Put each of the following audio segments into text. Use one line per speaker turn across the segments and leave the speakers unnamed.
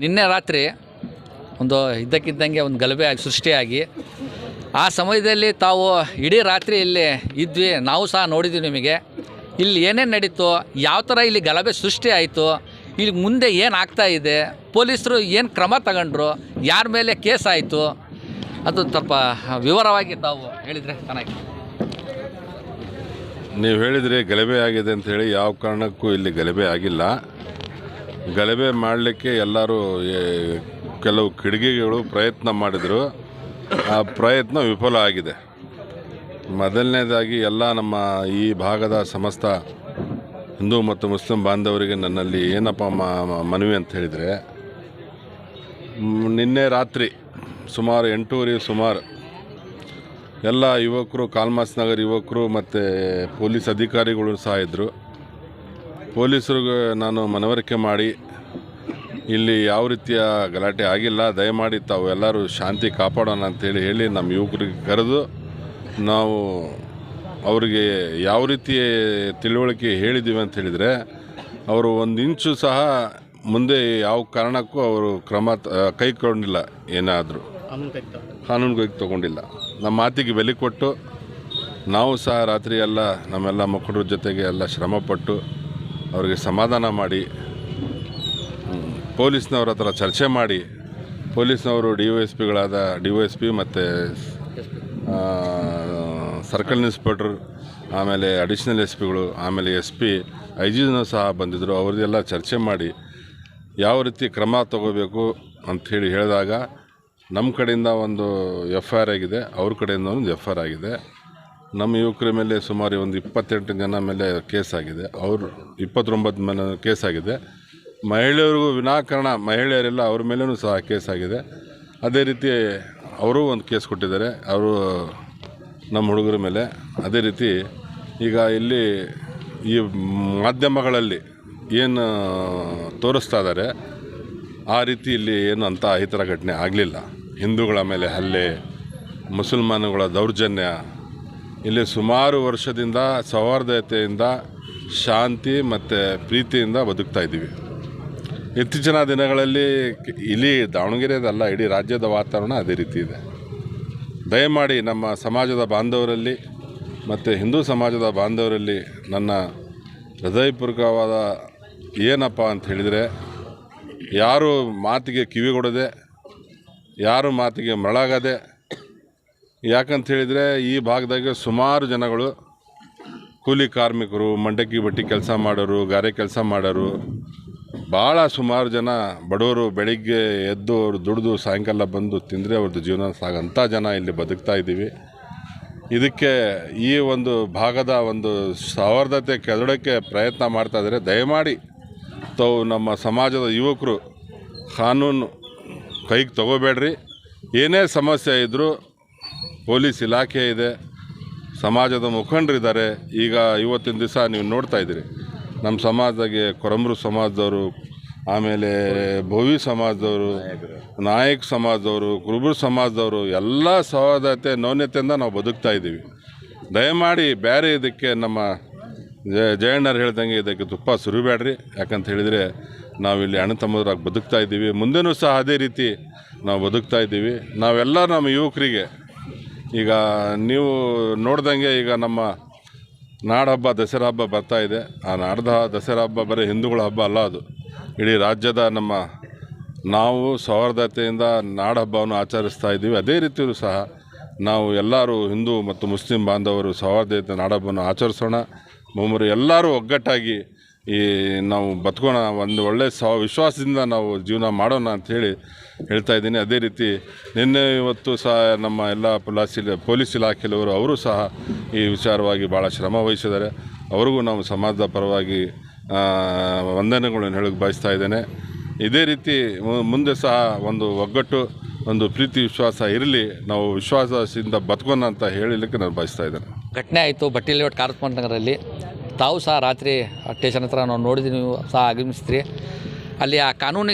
ನಿನ್ನೆ ರಾತ್ರಿ ಒಂದು ಇದ್ದಕ್ಕಿದ್ದಂಗೆ ಒಂದು ಗಲಭೆ ಸೃಷ್ಟಿಯಾಗಿ ಆ ಸಮಯದಲ್ಲಿ ತಾವು ಇಡೀ ರಾತ್ರಿ ಇಲ್ಲಿ ಇದ್ವಿ, ನಾವು ಸಹ ನೋಡಿದ್ವಿ. ನಿಮಗೆ ಇಲ್ಲಿ ಏನೇನು ನಡೀತು, ಯಾವ ಥರ ಇಲ್ಲಿ ಗಲಭೆ ಸೃಷ್ಟಿ ಆಯಿತು, ಇಲ್ಲಿ ಮುಂದೆ ಏನು ಆಗ್ತಾ ಇದೆ, ಪೊಲೀಸರು ಏನು ಕ್ರಮ ತಗೊಂಡ್ರು, ಯಾರ ಮೇಲೆ ಕೇಸ್ ಆಯಿತು, ಅದು ಸ್ವಲ್ಪ ವಿವರವಾಗಿ ತಾವು ಹೇಳಿದರೆ ಚೆನ್ನಾಗಿ.
ನೀವು ಹೇಳಿದರೆ ಗಲಭೆ ಆಗಿದೆ ಅಂಥೇಳಿ ಯಾವ ಕಾರಣಕ್ಕೂ ಇಲ್ಲಿ ಗಲಭೆ ಆಗಿಲ್ಲ. ಗಲಭೆ ಮಾಡಲಿಕ್ಕೆ ಎಲ್ಲರೂ ಕೆಲವು ಕಿಡಿಗೇಡಿಗಳು ಪ್ರಯತ್ನ ಮಾಡಿದರು. ಆ ಪ್ರಯತ್ನ ವಿಫಲ ಆಗಿದೆ. ಮೊದಲನೇದಾಗಿ ಎಲ್ಲ ನಮ್ಮ ಈ ಭಾಗದ ಸಮಸ್ತ ಹಿಂದೂ ಮತ್ತು ಮುಸ್ಲಿಂ ಬಾಂಧವರಿಗೆ ನನ್ನಲ್ಲಿ ಏನಪ್ಪ ಮನವಿ ಅಂತ ಹೇಳಿದರೆ, ನಿನ್ನೆ ರಾತ್ರಿ ಸುಮಾರು 8:30 ಸುಮಾರು ಎಲ್ಲ ಯುವಕರು, ಕಾಲ್ಮಾಸ್ ನಗರ್ ಯುವಕರು ಮತ್ತು ಪೊಲೀಸ್ ಅಧಿಕಾರಿಗಳು ಸಹ ಇದ್ದರು. ಪೊಲೀಸರಿಗೆ ನಾನು ಮನವರಿಕೆ ಮಾಡಿ ಇಲ್ಲಿ ಯಾವ ರೀತಿಯ ಗಲಾಟೆ ಆಗಿಲ್ಲ, ದಯಮಾಡಿ ತಾವು ಎಲ್ಲರೂ ಶಾಂತಿ ಕಾಪಾಡೋಣ ಅಂತೇಳಿ ಹೇಳಿ ನಮ್ಮ ಯುವಕರಿಗೆ ಕರೆದು ನಾವು ಅವರಿಗೆ ಯಾವ ರೀತಿ ತಿಳುವಳಿಕೆ ಹೇಳಿದ್ದೀವಿ ಅಂತ ಹೇಳಿದರೆ, ಅವರು ಒಂದು ಇಂಚು ಸಹ ಮುಂದೆ ಯಾವ ಕಾರಣಕ್ಕೂ ಅವರು ಕ್ರಮ ಕೈಗೊಂಡಿಲ್ಲ. ಏನಾದರೂ ಕಾನೂನು ಕೈಗೆ ತೊಗೊಂಡಿಲ್ಲ. ನಮ್ಮ ಮಾತಿಗೆ ಬೆಲೆ ಕೊಟ್ಟು ನಾವು ಸಹ ರಾತ್ರಿ ಎಲ್ಲ ನಮ್ಮೆಲ್ಲ ಮಕ್ಕಳ ಜೊತೆಗೆ ಎಲ್ಲ ಶ್ರಮಪಟ್ಟು ಅವರಿಗೆ ಸಮಾಧಾನ ಮಾಡಿ, ಪೊಲೀಸ್ನವ್ರ ಹತ್ರ ಚರ್ಚೆ ಮಾಡಿ, ಪೊಲೀಸ್ನವರು DYSP ಮತ್ತು ಸರ್ಕಲ್ ಇನ್ಸ್ಪೆಕ್ಟ್ರ್, ಆಮೇಲೆ ಅಡಿಷ್ನಲ್ SP ಗಳು, ಆಮೇಲೆ SP IG ಸಹ ಬಂದಿದ್ದರು. ಅವ್ರದ್ದೆಲ್ಲ ಚರ್ಚೆ ಮಾಡಿ ಯಾವ ರೀತಿ ಕ್ರಮ ತಗೋಬೇಕು ಅಂಥೇಳಿ ಹೇಳಿದಾಗ ನಮ್ಮ ಕಡೆಯಿಂದ ಒಂದು FIR ಆಗಿದೆ, ಅವ್ರ ಕಡೆಯಿಂದ ಒಂದು FIR ಆಗಿದೆ. ನಮ್ಮ ಯುವಕರ ಮೇಲೆ ಸುಮಾರು ಒಂದು 28 ಜನ ಮೇಲೆ ಕೇಸ್ ಆಗಿದೆ. ಅವರು 29 ಮೇಲೆ ಕೇಸ್ ಆಗಿದೆ. ಮಹಿಳೆಯರಿಗೂ ವಿನಾಕಾರಣ ಮಹಿಳೆಯರೆಲ್ಲ ಅವ್ರ ಮೇಲೂ ಸಹ ಕೇಸ್ ಆಗಿದೆ. ಅದೇ ರೀತಿ ಅವರು ಒಂದು ಕೇಸ್ ಕೊಟ್ಟಿದ್ದಾರೆ, ಅವರು ನಮ್ಮ ಹುಡುಗರ ಮೇಲೆ. ಅದೇ ರೀತಿ ಈಗ ಇಲ್ಲಿ ಈ ಮಾಧ್ಯಮಗಳಲ್ಲಿ ಏನು ತೋರಿಸ್ತಾ ಇದ್ದಾರೆ ಆ ರೀತಿ ಇಲ್ಲಿ ಏನು ಅಂತ ಈ ಥರ ಘಟನೆ ಆಗಲಿಲ್ಲ. ಹಿಂದೂಗಳ ಮೇಲೆ ಹಲ್ಲೆ, ಮುಸಲ್ಮಾನಗಳ ದೌರ್ಜನ್ಯ, ಇಲ್ಲಿ ಸುಮಾರು ವರ್ಷದಿಂದ ಸೌಹಾರ್ದತೆಯಿಂದ ಶಾಂತಿ ಮತ್ತು ಪ್ರೀತಿಯಿಂದ ಬದುಕ್ತಾ ಇದ್ದೀವಿ. ಇತ್ತೀಚಿನ ದಿನಗಳಲ್ಲಿ ಇಲ್ಲಿ ದಾವಣಗೆರೆದಲ್ಲ, ಇಡೀ ರಾಜ್ಯದ ವಾತಾವರಣ ಅದೇ ರೀತಿ ಇದೆ. ದಯಮಾಡಿ ನಮ್ಮ ಸಮಾಜದ ಬಾಂಧವರಲ್ಲಿ ಮತ್ತು ಹಿಂದೂ ಸಮಾಜದ ಬಾಂಧವರಲ್ಲಿ ನನ್ನ ಹೃದಯಪೂರ್ವಕವಾದ ಏನಪ್ಪ ಅಂತ ಹೇಳಿದರೆ, ಯಾರು ಮಾತಿಗೆ ಕಿವಿಗೊಡದೆ, ಯಾರು ಮಾತಿಗೆ ಮರಳಾಗದೆ, ಯಾಕಂತ ಹೇಳಿದರೆ ಈ ಭಾಗದಾಗೆ ಸುಮಾರು ಜನಗಳು ಕೂಲಿ ಕಾರ್ಮಿಕರು, ಮಂಡಕ್ಕಿ ಬಟ್ಟಿ ಕೆಲಸ ಮಾಡೋರು, ಗಾರೆ ಕೆಲಸ ಮಾಡೋರು, ಭಾಳ ಸುಮಾರು ಜನ ಬಡವರು, ಬೆಳಿಗ್ಗೆ ಎದ್ದು ಅವರು ದುಡಿದು ಸಾಯಂಕಾಲ ಬಂದು ತಿಂದರೆ ಅವ್ರದ್ದು ಜೀವನ ಸಾಗೋಂಥ ಜನ ಇಲ್ಲಿ ಬದುಕ್ತಾ ಇದ್ದೀವಿ. ಇದಕ್ಕೆ ಈ ಒಂದು ಭಾಗದ ಒಂದು ಸೌಹಾರ್ದತೆ ಕೆದಡೋಕ್ಕೆ ಪ್ರಯತ್ನ ಮಾಡ್ತಾಯಿದ್ದಾರೆ. ದಯಮಾಡಿ ತಾವು ನಮ್ಮ ಸಮಾಜದ ಯುವಕರು ಕಾನೂನು ಕೈಗೆ ತಗೋಬೇಡ್ರಿ. ಏನೇ ಸಮಸ್ಯೆ ಇದ್ದರೂ ಪೊಲೀಸ್ ಇಲಾಖೆ ಇದೆ, ಸಮಾಜದ ಮುಖಂಡರಿದ್ದಾರೆ. ಈಗ ಇವತ್ತಿನ ದಿವಸ ನೀವು ನೋಡ್ತಾ ಇದ್ದೀರಿ, ನಮ್ಮ ಸಮಾಜದಾಗೆ ಕೊರಮರು ಸಮಾಜದವರು, ಆಮೇಲೆ ಭೋವಿ ಸಮಾಜದವರು, ನಾಯಕ್ ಸಮಾಜದವರು, ಕುರುಬರು ಸಮಾಜದವರು ಎಲ್ಲ ಸೌಹಾರ್ದತೆ ನೌನ್ಯತೆಯಿಂದ ನಾವು ಬದುಕ್ತಾ ಇದ್ದೀವಿ. ದಯಮಾಡಿ ಬೇರೆ ಇದಕ್ಕೆ ನಮ್ಮ ಜಯಣ್ಣರು ಹೇಳ್ದಂಗೆ ಇದಕ್ಕೆ ತುಪ್ಪ ಸುರಿಬೇಡ್ರಿ. ಯಾಕಂತ ಹೇಳಿದರೆ ನಾವಿಲ್ಲಿ ಅಣ್ಣ ತಮ್ಮರಾಗಿ ಬದುಕ್ತಾ ಇದ್ದೀವಿ, ಮುಂದೆನೂ ಸಹ ಅದೇ ರೀತಿ ನಾವು ಬದುಕ್ತಾ ಇದ್ದೀವಿ. ನಾವೆಲ್ಲ ನಮ್ಮ ಯುವಕರಿಗೆ ಈಗ ನೀವು ನೋಡ್ದಂಗೆ ಈಗ ನಮ್ಮ ನಾಡಹಬ್ಬ ದಸರಾ ಹಬ್ಬ ಬರ್ತಾ ಇದೆ. ಆ ದಸರಾ ಹಬ್ಬ ಬರೀ ಹಿಂದೂಗಳ ಹಬ್ಬ ಅಲ್ಲ, ಅದು ಇಡೀ ರಾಜ್ಯದ ನಾವು ಸೌಹಾರ್ದತೆಯಿಂದ ನಾಡಹಬ್ಬವನ್ನು ಆಚರಿಸ್ತಾ ಇದ್ದೀವಿ. ಅದೇ ರೀತಿಯೂ ಸಹ ನಾವು ಎಲ್ಲರೂ ಹಿಂದೂ ಮತ್ತು ಮುಸ್ಲಿಂ ಬಾಂಧವರು ಸೌಹಾರ್ದತೆ ನಾಡಹಬ್ಬವನ್ನು ಆಚರಿಸೋಣ. ಎಲ್ಲರೂ ಒಗ್ಗಟ್ಟಾಗಿ ಈ ನಾವು ಬದುಕೋಣ, ಒಂದು ಒಳ್ಳೆಯ ವಿಶ್ವಾಸದಿಂದ ನಾವು ಜೀವನ ಮಾಡೋಣ ಅಂಥೇಳಿ ಹೇಳ್ತಾ ಇದ್ದೀನಿ. ಅದೇ ರೀತಿ ನಿನ್ನೆ ಇವತ್ತು ಸಹ ನಮ್ಮ ಎಲ್ಲ ಪೊಲೀಸ್ ಇಲಾಖೆಯವರು ಅವರು ಸಹ ಈ ವಿಚಾರವಾಗಿ ಭಾಳ ಶ್ರಮ ವಹಿಸಿದ್ದಾರೆ. ಅವ್ರಿಗೂ ನಾವು ಸಮಾಜದ ಪರವಾಗಿ ವಂದನೆಗಳನ್ನು ಹೇಳಕ್ಕೆ ಬಯಸ್ತಾ ಇದ್ದೇನೆ. ಇದೇ ರೀತಿ ಮುಂದೆ ಸಹ ಒಂದು ಒಗ್ಗಟ್ಟು, ಒಂದು ಪ್ರೀತಿ ವಿಶ್ವಾಸ ಇರಲಿ, ನಾವು ವಿಶ್ವಾಸದಿಂದ ಬದುಕೋಣ ಅಂತ ಹೇಳಲಿಕ್ಕೆ ನಾನು ಬಯಸ್ತಾ ಇದ್ದೇನೆ.
ಘಟನೆ ಆಯಿತು ಬಟ್ಟಿ ಲೇಔಟ್ ಕಾರ್ಪೊರೇಟ್ ನಗರಲ್ಲಿ. ತಾವು ಸಹ ರಾತ್ರಿ ಸ್ಟೇಷನ್ ಹತ್ರ ನಾವು ನೋಡಿದ್ವಿ, ನೀವು ಸಹ ಆಗಮಿಸಿದ್ರಿ. ಅಲ್ಲಿ ಆ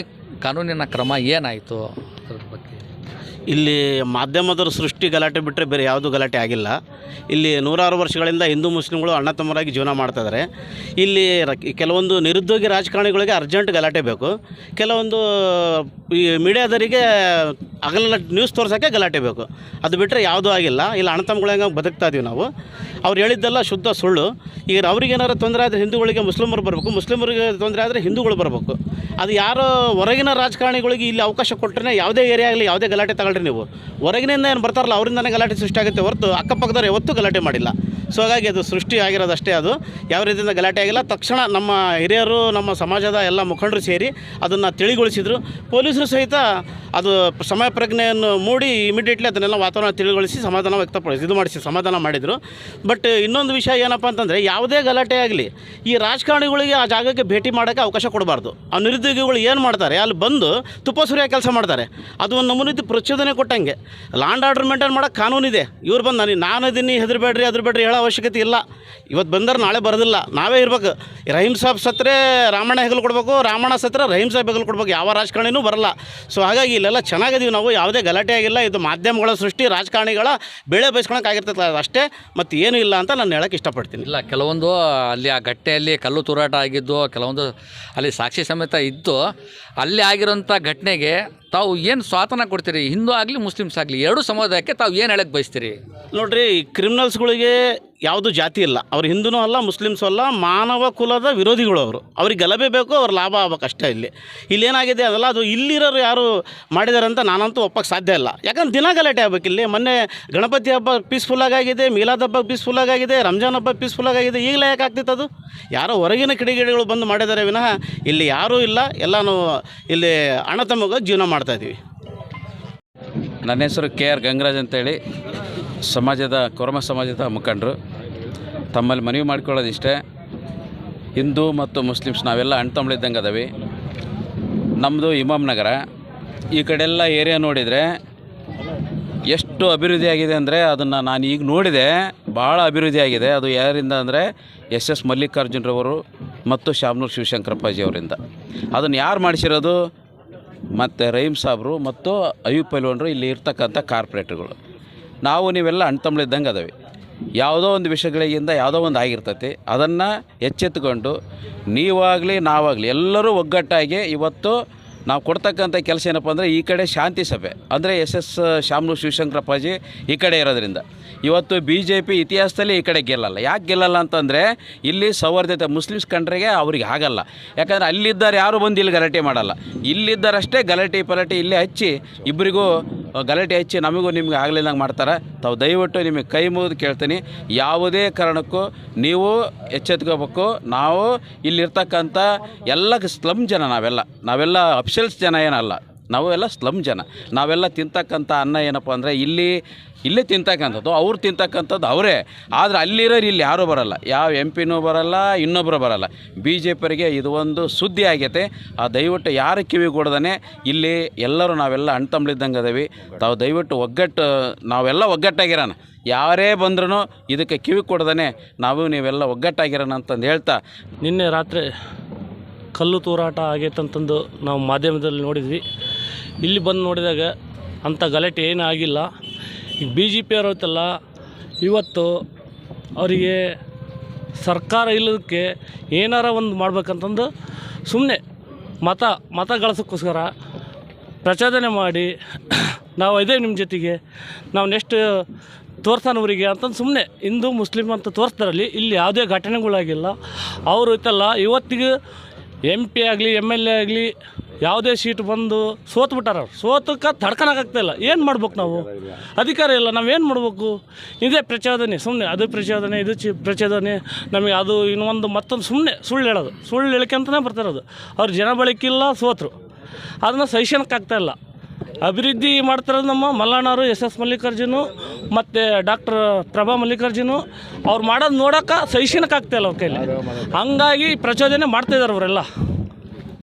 ಕಾನೂನಿನ ಕ್ರಮ ಏನಾಯಿತು ಅದ್ರ ಬಗ್ಗೆ?
ಇಲ್ಲಿ ಮಾಧ್ಯಮದವರು ಸೃಷ್ಟಿ ಗಲಾಟೆ ಬಿಟ್ಟರೆ ಬೇರೆ ಯಾವುದೂ ಗಲಾಟೆ ಆಗಿಲ್ಲ. ಇಲ್ಲಿ ನೂರಾರು ವರ್ಷಗಳಿಂದ ಹಿಂದೂ ಮುಸ್ಲಿಮ್ಗಳು ಅಣ್ಣ ತಮ್ಮರಾಗಿ ಜೀವನ ಮಾಡ್ತಾಯಿದ್ದಾರೆ. ಇಲ್ಲಿ ಕೆಲವೊಂದು ನಿರುದ್ಯೋಗಿ ರಾಜಕಾರಣಿಗಳಿಗೆ ಅರ್ಜೆಂಟ್ ಗಲಾಟೆ ಬೇಕು, ಕೆಲವೊಂದು ಈ ಮೀಡಿಯಾದವರಿಗೆ ಹಗಲೆಲ್ಲ ನ್ಯೂಸ್ ತೋರ್ಸೋಕ್ಕೆ ಗಲಾಟೆ ಬೇಕು. ಅದು ಬಿಟ್ಟರೆ ಯಾವುದೂ ಆಗಿಲ್ಲ. ಇಲ್ಲಿ ಅಣ್ಣ ತಮ್ಮಗಳಂಗೆ ಬದುಕ್ತಾ ಇದೀವಿ ನಾವು. ಅವ್ರು ಹೇಳಿದ್ದೆಲ್ಲ ಶುದ್ಧ ಸುಳ್ಳು. ಈಗ ಅವ್ರಿಗೇನಾರು ತೊಂದರೆ ಆದರೆ ಹಿಂದೂಗಳಿಗೆ ಮುಸ್ಲಿಮರು ಬರಬೇಕು, ಮುಸ್ಲಿಮರಿಗೆ ತೊಂದರೆ ಆದರೆ ಹಿಂದೂಗಳು ಬರಬೇಕು. ಅದು ಯಾರೋ ಹೊರಗಿನ ರಾಜಕಾರಣಿಗಳಿಗೆ ಇಲ್ಲಿ ಅವಕಾಶ ಕೊಟ್ಟರೆ ಯಾವುದೇ ಏರಿಯಾ ಆಗಲಿ ಯಾವುದೇ ಗಲಾಟೆ ತಗೊಳ್ರಿ ನೀವು, ಹೊರಗಿನಿಂದ ಏನು ಬರ್ತಾರಲ್ಲ ಅವರಿಂದನೇ ಗಲಾಟೆ ಸೃಷ್ಟಿ ಆಗುತ್ತೆ ಹೊರತು ಅಕ್ಕಪಕ್ಕದವ್ರು ಯಾವತ್ತೂ ಗಲಾಟೆ ಮಾಡಿಲ್ಲ. ಸೊ ಹಾಗಾಗಿ ಅದು ಸೃಷ್ಟಿ ಆಗಿರೋದಷ್ಟೇ. ಅದು ಯಾವ ರೀತಿಯಿಂದ ಗಲಾಟೆ ಆಗಿಲ್ಲ. ತಕ್ಷಣ ನಮ್ಮ ಹಿರಿಯರು, ನಮ್ಮ ಸಮಾಜದ ಎಲ್ಲ ಮುಖಂಡರು ಸೇರಿ ಅದನ್ನು ತಿಳಿಗೊಳಿಸಿದರು. ಪೊಲೀಸರು ಸಹಿತ ಅದು ಸಮಯ ಪ್ರಜ್ಞೆಯನ್ನು ಮೂಡಿ ಇಮಿಡಿಯೇಟ್ಲಿ ಅದನ್ನೆಲ್ಲ ವಾತಾವರಣ ತಿಳಿಗೊಳಿಸಿ ಸಮಾಧಾನ ಮಾಡಿದರು. ಬಟ್ ಇನ್ನೊಂದು ವಿಷಯ ಏನಪ್ಪ ಅಂತಂದರೆ, ಯಾವುದೇ ಗಲಾಟೆ ಆಗಲಿ ಈ ರಾಜಕಾರಣಿಗಳಿಗೆ ಆ ಜಾಗಕ್ಕೆ ಭೇಟಿ ಮಾಡೋಕ್ಕೆ ಅವಕಾಶ ಕೊಡಬಾರ್ದು. ಆ ನಿರುದ್ಯೋಗಿಗಳು ಏನು ಮಾಡ್ತಾರೆ, ಅಲ್ಲಿ ಬಂದು ತುಪ್ಪ ಸುರಿಯೋ ಕೆಲಸ ಮಾಡ್ತಾರೆ. ಅದು ಒಂದು ನಮೂನಿ ಪ್ರಚೋದನೆ ಕೊಟ್ಟಂಗೆ. ಲ್ಯಾಂಡ್ ಆರ್ಡರ್ ಮೇಂಟೈನ್ ಮಾಡೋಕ್ಕೆ ಕಾನೂನಿದೆ. ಇವ್ರು ಬಂದು ನಾನು ಇದೀನಿ ಹೆದರಬೇಡ್ರಿ ಹೇಳೋ ಅವಶ್ಯಕತೆ ಇಲ್ಲ. ಇವತ್ತು ಬಂದರೆ ನಾಳೆ ಬರೋದಿಲ್ಲ, ನಾವೇ ಇರ್ಬೇಕು. ರಹೀಮ್ ಸಾಬ್ ಸತ್ತರೆ ರಾಮಣ್ಣ ಹೆಗಲು ಕೊಡಬೇಕು, ರಾಮಣ್ಣ ಸತ್ತರೆ ರಹೀಮ್ ಸಾಬ್ ಹೆಗಲು ಕೊಡ್ಬೇಕು. ಯಾವ ರಾಜಕಾರಣಿನೂ ಬರಲ್ಲ. ಸೊ ಹಾಗಾಗಿ ಇಲ್ಲೆಲ್ಲ ಚೆನ್ನಾಗಿದ್ದೀವಿ ನಾವು, ಯಾವುದೇ ಗಲಾಟೆ ಆಗಿಲ್ಲ. ಇದು ಮಾಧ್ಯಮಗಳ ಸೃಷ್ಟಿ, ರಾಜಕಾರಣಿಗಳ ಬೆಳೆ ಬಯಸ್ಕೊಳಕ್ಕಾಗಿರ್ತದೆ ಅಷ್ಟೇ, ಮತ್ತು ಏನೂ ಇಲ್ಲ ಅಂತ ನಾನು ಹೇಳೋಕ್ಕೆ ಇಷ್ಟಪಡ್ತೀನಿ.
ಇಲ್ಲ, ಕೆಲವೊಂದು ಅಲ್ಲಿ ಆ ಗಟ್ಟೆಯಲ್ಲಿ ಕಲ್ಲು ತೂರಾಟ ಆಗಿದ್ದು, ಕೆಲವೊಂದು ಅಲ್ಲಿ ಸಾಕ್ಷಿ ಸಮೇತ ಇದ್ದು, ಅಲ್ಲಿ ಆಗಿರೋಂಥ ಘಟನೆಗೆ ತಾವು ಏನು ಸ್ವಾತಂತ್ರ್ಯ ಕೊಡ್ತೀರಿ? ಹಿಂದೂ ಆಗಲಿ ಮುಸ್ಲಿಮ್ಸ್ ಆಗಲಿ ಎರಡೂ ಸಮುದಾಯಕ್ಕೆ ತಾವು ಏನು ಹೇಳಕ್ಕೆ ಬಯಸ್ತೀರಿ?
ನೋಡಿರಿ, ಈ ಕ್ರಿಮಿನಲ್ಸ್ಗಳಿಗೆ ಯಾವುದು ಜಾತಿ ಇಲ್ಲ. ಅವ್ರು ಹಿಂದೂನೂ ಅಲ್ಲ, ಮುಸ್ಲಿಮ್ಸು ಅಲ್ಲ, ಮಾನವ ಕುಲದ ವಿರೋಧಿಗಳು ಅವರು. ಅವ್ರಿಗೆ ಗಲಭೆ ಬೇಕು, ಅವ್ರ ಲಾಭ ಆಗ್ಬೇಕಷ್ಟೇ. ಇಲ್ಲೇನಾಗಿದೆ ಅದಲ್ಲ, ಅದು ಇಲ್ಲಿರೋರು ಯಾರು ಮಾಡಿದ್ದಾರೆ ಅಂತ ನಾನಂತೂ ಒಪ್ಪಕ್ಕೆ ಸಾಧ್ಯ ಇಲ್ಲ. ಯಾಕಂದ್ರೆ ದಿನ ಗಲಾಟೆ ಆಗ್ಬೇಕು. ಇಲ್ಲಿ ಮೊನ್ನೆ ಗಣಪತಿ ಹಬ್ಬ ಪೀಸ್ಫುಲ್ಲಾಗಿದೆ, ಮೀಲಾದ್ ಹಬ್ಬ ಪೀಸ್ಫುಲ್ಲಾಗಿದೆ, ರಂಜಾನ್ ಹಬ್ಬ ಪೀಸ್ಫುಲ್ಲಾಗಿದೆ. ಈಗಲೇ ಯಾಕೆ ಆಗ್ತಿತ್ತು? ಅದು ಯಾರೋ ಹೊರಗಿನ ಕಿಡಿಗೇಡಿಗಳು ಬಂದು ಮಾಡಿದ್ದಾರೆ ವಿನಃ ಇಲ್ಲಿ ಯಾರೂ ಇಲ್ಲ. ಎಲ್ಲನೂ ಇಲ್ಲಿ ಅಣ್ಣ ತಮ್ಮಗ ಜೀವನ ಮಾಡ್ತಾಯಿದ್ದೀವಿ.
ನನ್ನ ಹೆಸರು KR ಗಂಗರಾಜ್ ಅಂತೇಳಿ, ಕೊರಮ ಸಮಾಜದ ಮುಖಂಡರು. ತಮ್ಮಲ್ಲಿ ಮನವಿ ಮಾಡ್ಕೊಳ್ಳೋದಿಷ್ಟೇ, ಹಿಂದೂ ಮತ್ತು ಮುಸ್ಲಿಮ್ಸ್ ನಾವೆಲ್ಲ ಅಣ್ಣ ತಮ್ಮಳಿದ್ದಂಗೆ ಅದಾವೆ. ನಮ್ಮದು ಇಮಾಮ್ ನಗರ. ಈ ಕಡೆಲ್ಲ ಏರಿಯಾ ನೋಡಿದರೆ ಎಷ್ಟು ಅಭಿವೃದ್ಧಿ ಆಗಿದೆ ಅಂದರೆ, ಅದನ್ನು ನಾನು ಈಗ ನೋಡಿದೆ, ಭಾಳ ಅಭಿವೃದ್ಧಿ ಆಗಿದೆ. ಅದು ಯಾರಿಂದ ಅಂದರೆ SS ಮಲ್ಲಿಕಾರ್ಜುನರವರು ಮತ್ತು ಶಾಮನೂರು ಶಿವಶಂಕರಪ್ಪಾಜಿ ಅವರಿಂದ. ಅದನ್ನು ಯಾರು ಮಾಡಿಸಿರೋದು? ಮತ್ತು ರಹೀಮ್ ಸಾಬ್ರು ಮತ್ತು ಅಯ್ಯೂಬ್ ಪೈಲ್ವಾನ್ರು, ಇಲ್ಲಿ ಇರ್ತಕ್ಕಂಥ ಕಾರ್ಪೊರೇಟ್ರುಗಳು. ನಾವು ನೀವೆಲ್ಲ ಅಣ್ಣ ತಮ್ಮಳಿದ್ದಂಗೆ ಅದಾವೆ. ಯಾವುದೋ ಒಂದು ವಿಷಯಗಳಿಂದ ಯಾವುದೋ ಒಂದು ಆಗಿರ್ತೈತಿ, ಅದನ್ನು ಎಚ್ಚೆತ್ತುಕೊಂಡು ನೀವಾಗಲಿ ನಾವಾಗಲಿ ಎಲ್ಲರೂ ಒಗ್ಗಟ್ಟಾಗಿ ಇವತ್ತು ನಾವು ಕೊಡ್ತಕ್ಕಂಥ ಕೆಲಸ ಏನಪ್ಪ ಅಂದರೆ, ಈ ಕಡೆ ಶಾಂತಿ ಸಭೆ ಅಂದರೆ SS ಶಾಮನೂರು ಶಿವಶಂಕರಪ್ಪಾಜಿ ಈ ಕಡೆ ಇರೋದ್ರಿಂದ ಇವತ್ತು BJP ಇತಿಹಾಸದಲ್ಲಿ ಈ ಕಡೆ ಗೆಲ್ಲಲ್ಲ. ಯಾಕೆ ಗೆಲ್ಲಲ್ಲ ಅಂತಂದರೆ, ಇಲ್ಲಿ ಸೌಹಾರ್ದತೆ ಮುಸ್ಲಿಮ್ಸ್ ಕಂಡ್ರಿಗೆ ಅವ್ರಿಗೆ ಆಗಲ್ಲ. ಯಾಕಂದರೆ ಅಲ್ಲಿದ್ದಾರೆ ಯಾರು ಬಂದು ಇಲ್ಲಿ ಗಲಾಟೆ ಮಾಡಲ್ಲ. ಇಲ್ಲಿದ್ದಾರಷ್ಟೇ ಗಲಾಟೆ ಪಲಾಟೆ ಇಲ್ಲೇ ಹಚ್ಚಿ, ಇಬ್ಬರಿಗೂ ಗಲಾಟೆ ಹಚ್ಚಿ ನಮಗೂ ನಿಮ್ಗೆ ಆಗಲಿಲ್ಲಂಗೆ ಮಾಡ್ತಾರೆ. ತಾವು ದಯವಿಟ್ಟು ನಿಮಗೆ ಕೈ ಮುಗಿದು ಕೇಳ್ತೀನಿ, ಯಾವುದೇ ಕಾರಣಕ್ಕೂ ನೀವು ಎಚ್ಚೆತ್ಕೋಬೇಕು. ನಾವು ಇಲ್ಲಿರ್ತಕ್ಕಂಥ ಎಲ್ಲ ಸ್ಲಮ್ ಜನ, ನಾವೆಲ್ಲ ಅಫಿಷಿಯಲ್ಸ್ ಜನ ಏನಲ್ಲ, ನಾವೆಲ್ಲ ಸ್ಲಮ್ ಜನ. ನಾವೆಲ್ಲ ತಿಂತಕ್ಕಂಥ ಅನ್ನ ಏನಪ್ಪ ಅಂದರೆ ಇಲ್ಲೇ ತಿಂತಕ್ಕಂಥದ್ದು, ಅವ್ರು ತಿಂತಕ್ಕಂಥದ್ದು ಅವರೇ. ಆದರೆ ಅಲ್ಲಿರೋರು ಇಲ್ಲಿ ಯಾರೂ ಬರಲ್ಲ, ಯಾವ MP ಬರಲ್ಲ, ಇನ್ನೊಬ್ಬರು ಬರಲ್ಲ. BJPಯವರಿಗೆ ಇದು ಒಂದು ಸುದ್ದಿ ಆಗೈತೆ. ಆ ದಯವಿಟ್ಟು ಯಾರು ಕಿವಿಗೊಡ್ದೇ ಇಲ್ಲಿ ಎಲ್ಲರೂ ನಾವೆಲ್ಲ ಅಣ್ಣ ತಮ್ಮಳಿದ್ದಂಗೆ ಅದೇವಿ. ತಾವು ದಯವಿಟ್ಟು ನಾವೆಲ್ಲ ಒಗ್ಗಟ್ಟಾಗಿರೋಣ. ಯಾರೇ ಬಂದ್ರೂ ಇದಕ್ಕೆ ಕಿವಿ ಕೊಡ್ದೇ ನೀವೆಲ್ಲ ಒಗ್ಗಟ್ಟಾಗಿರೋಣ ಅಂತಂದು ಹೇಳ್ತಾ,
ನಿನ್ನೆ ರಾತ್ರಿ ಕಲ್ಲು ತೂರಾಟ ಆಗೈತಂತಂದು ನಾವು ಮಾಧ್ಯಮದಲ್ಲಿ ನೋಡಿದ್ವಿ. ಇಲ್ಲಿ ಬಂದು ನೋಡಿದಾಗ ಅಂಥ ಗಲಾಟೆ ಏನೂ ಆಗಿಲ್ಲ. ಈಗ BJP ಅವ್ರು ಐತಲ್ಲ, ಇವತ್ತು ಅವರಿಗೆ ಸರ್ಕಾರ ಇಲ್ಲದಕ್ಕೆ ಏನಾರ ಒಂದು ಮಾಡ್ಬೇಕಂತಂದು ಸುಮ್ಮನೆ ಮತ ಗಳಿಸೋಕ್ಕೋಸ್ಕರ ಪ್ರಚೋದನೆ ಮಾಡಿ ನಾವು ಇದೇ ನಿಮ್ಮ ಜೊತೆಗೆ, ನಾವು ನೆಕ್ಸ್ಟ್ ತೋರ್ಸಾನವರಿಗೆ ಅಂತಂದು ಸುಮ್ಮನೆ ಹಿಂದೂ ಮುಸ್ಲಿಮ್ ಅಂತ ತೋರಿಸ್ತಾರಲ್ಲಿ. ಇಲ್ಲಿ ಯಾವುದೇ ಘಟನೆಗಳಾಗಿಲ್ಲ. ಅವರು ಐತಲ್ಲ, ಇವತ್ತಿಗೆ MP ಆಗಲಿ MLA ಆಗಲಿ ಯಾವುದೇ ಸೀಟ್ ಬಂದು ಸೋತ್ಬಿಟ್ಟಾರ. ಸೋತಕ್ಕೆ ತಡ್ಕೊಳಕ್ಕಾಗ್ತಾಯಿಲ್ಲ. ಏನು ಮಾಡ್ಬೇಕು ನಾವು? ಅಧಿಕಾರ ಇಲ್ಲ, ನಾವೇನು ಮಾಡ್ಬೇಕು? ಇದೇ ಪ್ರಚೋದನೆ, ಸುಮ್ಮನೆ ಅದು ಪ್ರಚೋದನೆ, ಇದು ಪ್ರಚೋದನೆ. ನಮಗೆ ಅದು ಇನ್ನೊಂದು ಮತ್ತೊಂದು ಸುಮ್ಮನೆ ಸುಳ್ಳು ಹೇಳೋದು, ಸುಳ್ಳು ಹೇಳ್ಕೊಂತಲೇ ಬರ್ತಿರೋದು. ಅವ್ರು ಜನ ಬಳಕಿಲ್ಲ, ಸೋತರು. ಅದನ್ನು ಸಹಿಸೋಕ್ಕಾಗ್ತಾಯಿಲ್ಲ. ಅಭಿವೃದ್ಧಿ ಮಾಡ್ತಿರೋದು ನಮ್ಮ ಮಲ್ಲಣ್ಣವರು, SS ಮಲ್ಲಿಕಾರ್ಜುನು ಮತ್ತು ಡಾಕ್ಟರ್ ಪ್ರಭಾ ಮಲ್ಲಿಕಾರ್ಜುನು. ಅವ್ರು ಮಾಡೋದು ನೋಡೋಕೆ ಸಹಿಸೋಕ್ಕಾಗ್ತಾಯಿಲ್ಲ ಅವ್ರ ಕೈಲಿ. ಹಂಗಾಗಿ ಪ್ರಚೋದನೆ ಮಾಡ್ತಾಯಿದ್ದಾರೆ ಅವರೆಲ್ಲ.